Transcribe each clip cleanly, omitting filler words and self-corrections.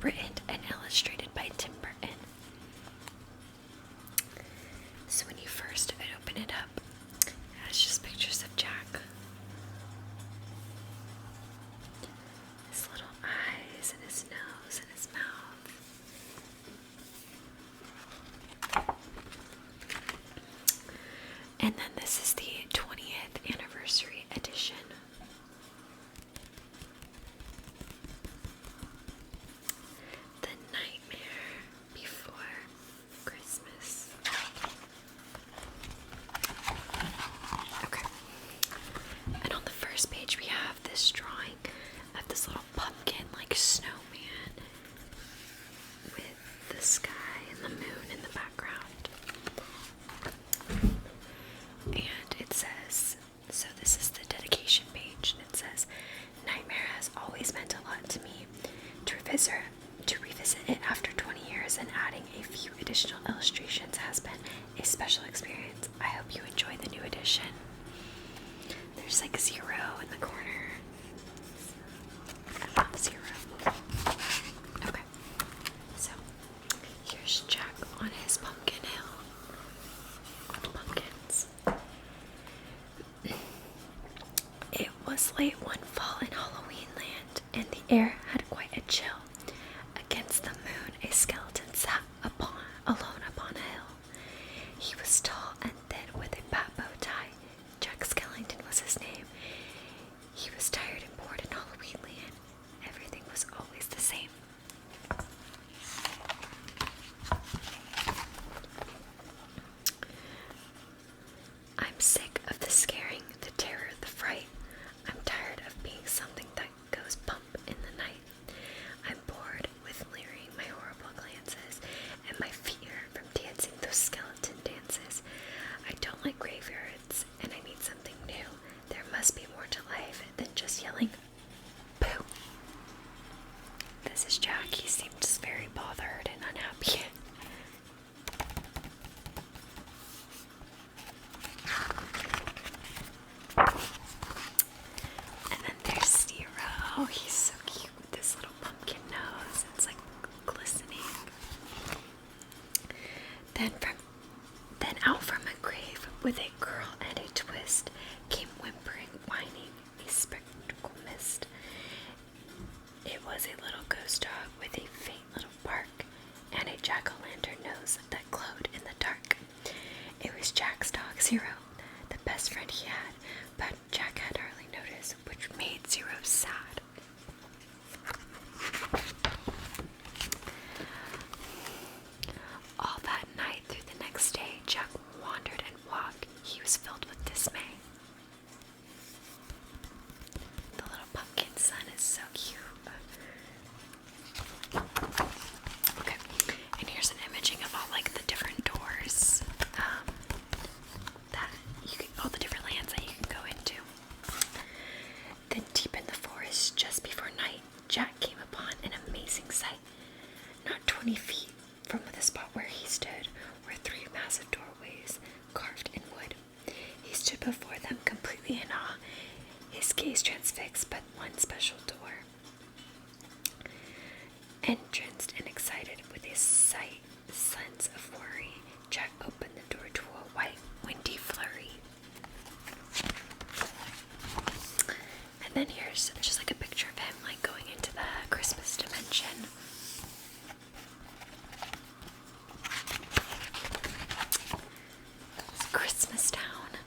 written and illustrated by Tim Burton. So when you first open it up, it has just pictures of Jack. His little eyes and his nose and his mouth. And then this is the 20th anniversary edition. The Nightmare Before Christmas. Okay. And on the first page we have this drawing of this little pumpkin like snowman with the sky and the moon in the background. And it says, so this is the dedication page, and it says, Nightmare has always meant a lot to me. To revisit it after 20 years and adding a few additional illustrations has been a special experience. I hope you enjoy the new edition. There's like 0 in the corner. I love 0. Okay, so here's Jack on his pumpkin hill. Pumpkins. It was late one fall in Halloween land, and the air had quite a chill. Against the moon, a skeleton sat alone upon a hill. He was tall and thin with a bat bow tie. Jack Skellington was his name. He was tired and bored in Halloween land. Everything was always the same. I'm sick of the scaring, the terror, the fright. I'm tired of being something that goes bump in the night. I'm bored with leering my horrible glances, and my feet hurt from dancing those skeleton dances. I don't like graveyards, and I need something new. There must be more to life than just yelling, boo. This is Jack. He seems very bothered and unhappy. And then there's Zero. He's so cute with this little pumpkin nose. It's like glistening. Then out from a grave with a curl and a twist came whimpering, whining, a spectacle mist. It was a little ghost dog with a faint little bark and a jack-o'-lantern nose that glowed in the dark. It was Jack's dog, Zero, the best friend he had, but Jack had hardly noticed, which made Zero sad. All that night through the next day, Jack wandered and walked. He was filled with dismay. The little pumpkin sun is so cute. Okay, and here's an imaging of all like the different doors that you can, all the different lands that you can go into. Then deep in the forest, just before night, Jack came upon an amazing sight. Not 20 feet from the spot where he stood were 3 massive doorways carved in wood. He stood before them completely in awe, his gaze transfixed by one special door. Entranced and excited with a sense of worry, Jack opened the door to a white, windy flurry. And then here's just like a picture of him like going into the Christmas dimension. It's Christmas Town.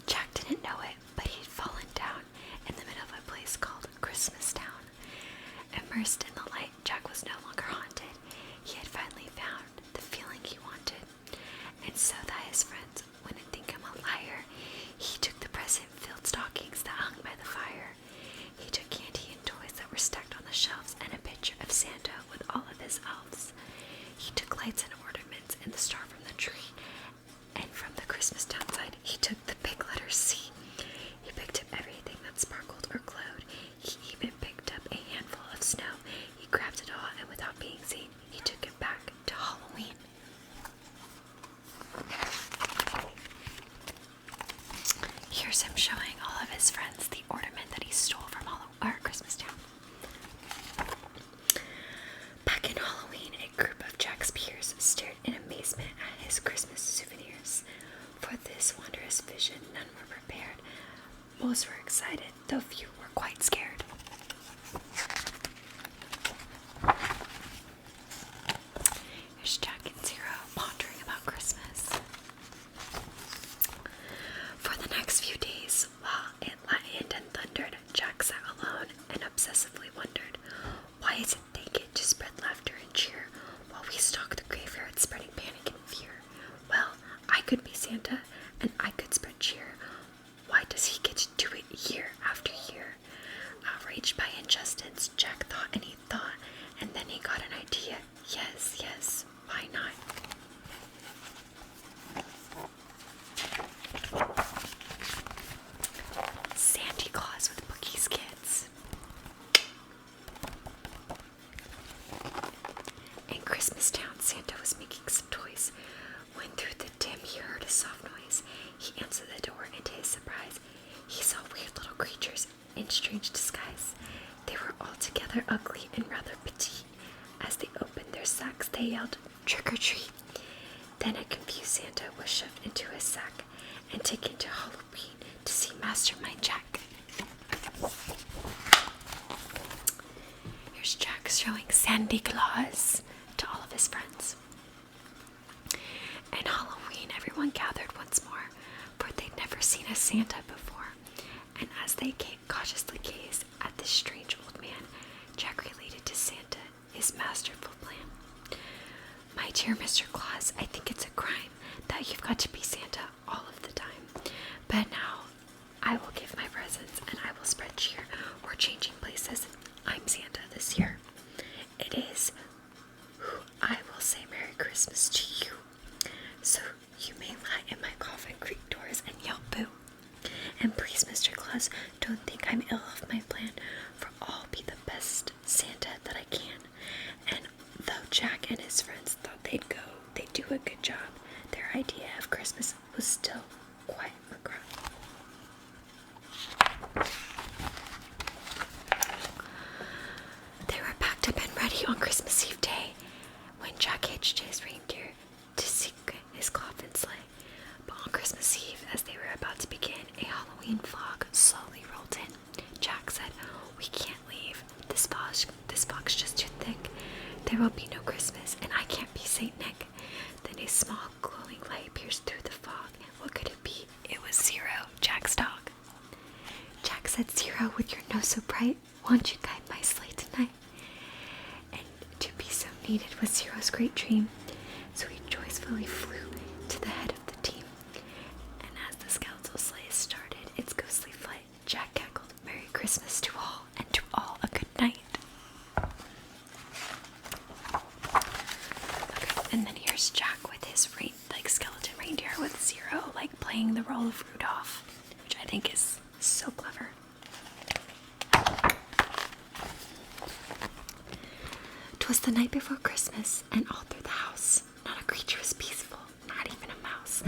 Jack didn't know it, but he'd fallen down in the middle of a place called Christmas Town. Immersed in the light, Jack was no longer haunted. He had finally found the feeling he wanted. And so that his friends wouldn't think him a liar, he took the present-filled stockings that hung by the fire. He took candy and toys that were stacked on the shelves and a picture of Santa with all of his elves. He took lights and ornaments and the star from the tree. And from the Christmas Town side, he took the big letter C. He picked up everything that sparkled or glowed. He even picked up a handful of snow. He grabbed it all, and without being seen, he took it back to Halloween. Here's him showing all of his friends the ornament that he stole from Christmas Town. amazement at his Christmas souvenirs. For this wondrous vision, none were prepared. Most were excited, though few were quite scared. Here's Jack and Zero pondering about Christmas. For the next few days, while it lightened and thundered, Jack sat alone and obsessively wondered, why is it they get to spread laughter and cheer while we stalk the graveyard spreading panic and fear? Well, I could be Santa, and I could spread cheer. Why does he get to do it year after year? Outraged by injustice, Jack thought and he thought, and then he got an idea. Yes, why not? Santa Claus with Boogie's kids. In Christmas Town, Santa was making some toys. When through the dim he heard a soft noise. He answered the door, and to his surprise, he saw weird little creatures in strange disguise. They were altogether ugly and rather petite. As they opened their sacks, they yelled, "Trick or treat!" Then a confused Santa was shoved into his sack and taken to Halloween to see Mastermind Jack. Here's Jack showing Santa Claus to all of his friends. And Halloween, everyone gathered once more, for they'd never seen a Santa before. And as they cautiously gazed at this strange old man, Jack related to Santa his masterful plan. "My dear Mr. Claus, I think it's a crime that you've got to be Santa all of the time. But now I will give my presents and I will spread cheer. We're changing places. I'm Santa this year. It is who I will say Merry Christmas to you. So you may lie in my coffin, creak doors, and yell boo. And please, Mr. Claus, don't think I'm ill of my plan, for I'll be the best Santa that I can." And though Jack and his friends thought they'd do a good job, their idea of Christmas was still quite macabre. They were packed up and ready on Christmas Eve day when Jack hitched his reindeer to seek his coffin sleigh. But on Christmas Eve, as they were about to begin, a Halloween fog slowly rolled in. Jack said, "We can't leave. This fog's just too thick. There will be no Christmas, and I can't be Saint Nick." Then a small glowing light pierced through the fog. What could it be? It was Zero, Jack's dog. Jack said, "Zero, with your nose so bright, won't you guide my sleigh tonight?" And to be so needed was Zero's great dream, so he joyfully flew to the head of the team. And as the skeletal sleigh started its ghostly flight, Jack cackled, "Merry Christmas to all, and to all a good night." Okay, and then here's Jack with his skeleton reindeer with Zero, playing the role of Rudolph, which I think is so clever. "'Twas the night before Christmas, and all through the house not a creature was peaceful, not even a mouse.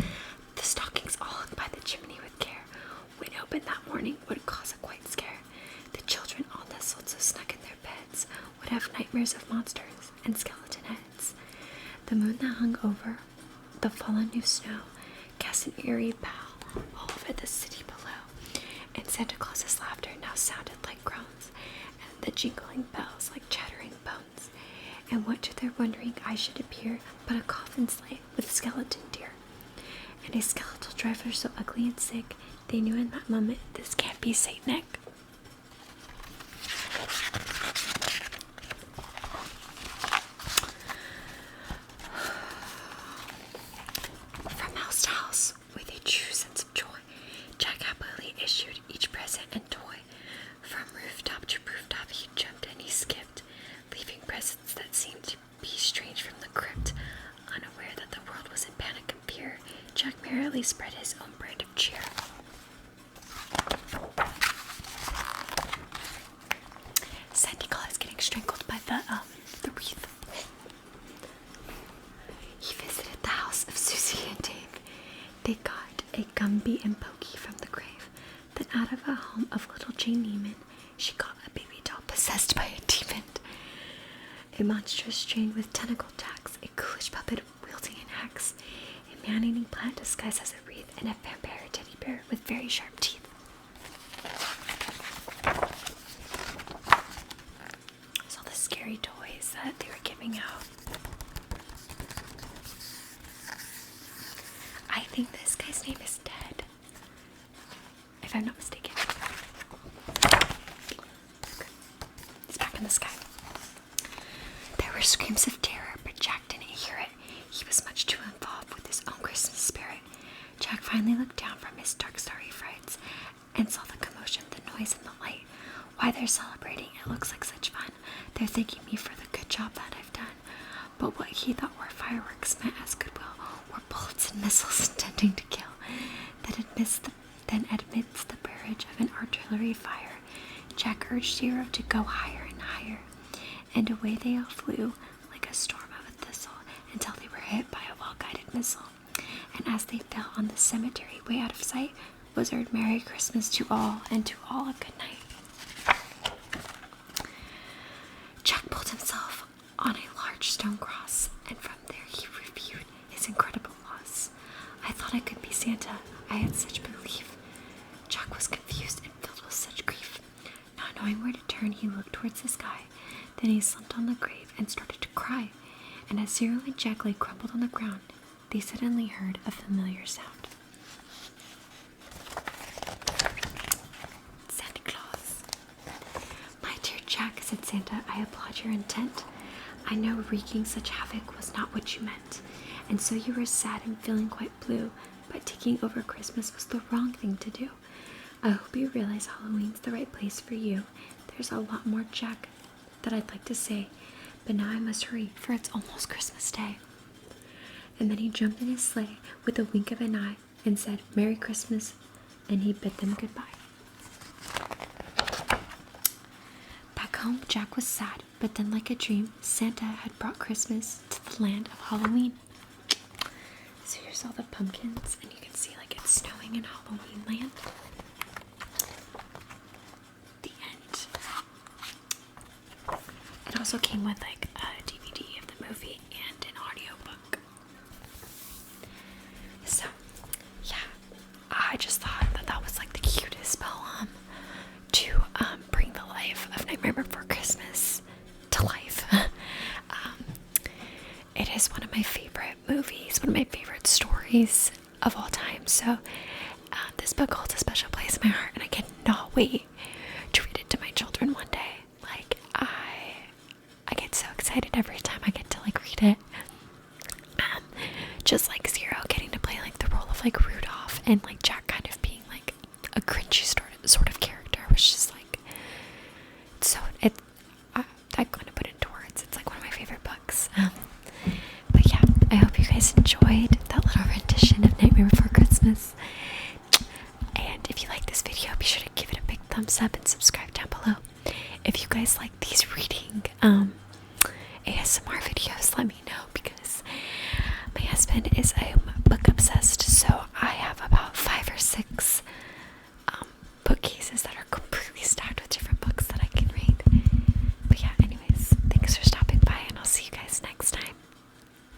The stockings all hung by the chimney with care. When opened that morning would cause a quite scare. The children all nestled so snug in their beds would have nightmares of monsters and skeleton heads. The moon that hung over the fallen new snow cast an eerie pall all over the city below, and Santa Claus's laughter now sounded like groans, and the jingling bells like chattering bones. And what to their wondering eyes should appear but a coffin sleigh with skeleton deer, and a skeletal driver so ugly and sick, they knew in that moment this can't be Saint Nick. From house to house, with a true sense of joy, Jack happily issued each present and toy. From rooftop to rooftop he jumped and he skipped, leaving presents that seemed to be strange from the crypt. Unaware that the world was in panic and fear, Jack merrily spread his own brand of cheer. Santa Claus getting strangled by the wreath. He visited the house of Susie and Dave. They got a Gumby and Pokey from the grave. Then out of a home of little Jane Neiman, she got a baby doll possessed by a demon. A monstrous Jane with tentacle jacks, a ghoulish puppet wielding an axe, man-eating plant disguised as a wreath, and a vampire teddy bear with very sharp teeth. So the scary toys that they were giving out. I think this guy's name is Ted, if I'm not mistaken. He's back in the sky. There were screams of terror, but Jack didn't hear it. He was much too involved with his own Christmas spirit. Jack finally looked down from his dark, starry frights and saw the commotion, the noise, and the light. Why, they're celebrating. It looks like such fun. They're thanking me for the good job that I've done. But what he thought were fireworks meant as goodwill were bullets and missiles intending to kill. Then amidst the barrage of an artillery fire, Jack urged Zero to go higher and higher, and away they all flew like a storm of a thistle until they were hit by a well-guided missile. And as they fell on the cemetery way out of sight, was heard Merry Christmas to all, and to all a good night. Jack pulled himself on a large stone cross, and from there he reviewed his incredible loss. I thought I could be Santa. I had such belief. Jack was confused and filled with such grief. Not knowing where to turn, he looked towards the sky. Then he slumped on the grave and started to cry. And as Zero and Jack lay crumpled on the ground, they suddenly heard a familiar sound. Santa Claus. My dear Jack, said Santa, I applaud your intent. I know wreaking such havoc was not what you meant, and so you were sad and feeling quite blue, but taking over Christmas was the wrong thing to do. I hope you realize Halloween's the right place for you. There's a lot more, Jack, that I'd like to say, but now I must hurry, for it's almost Christmas Day. And then he jumped in his sleigh with a wink of an eye and said, Merry Christmas, and he bid them goodbye. Back home, Jack was sad, but then like a dream, Santa had brought Christmas to the land of Halloween. So here's all the pumpkins, and you can see like it's snowing in Halloween land. The end. It also came with like a DVD of the movie and an audiobook. So, yeah, I just thought that that was like the cutest poem to bring the life of Nightmare Before Christmas to life. It is one of my favorite movies, one of my favorite stories of all time. So this book holds a special place in my heart, and I cannot wait to read it to my children one day. Like I get so excited every time I get to like read it. Just like Zero getting to play like the role of like Rudolph, and like Jack kind of being like a cringy sort of character, which is like I couldn't put it into words. It's like one of my favorite books. But yeah, I hope you guys enjoyed that little rendition of Nightmare Before Christmas. And if you like this video, be sure to give it a big thumbs up and subscribe down below. If you guys like these reading ASMR videos, let me know, because my husband is a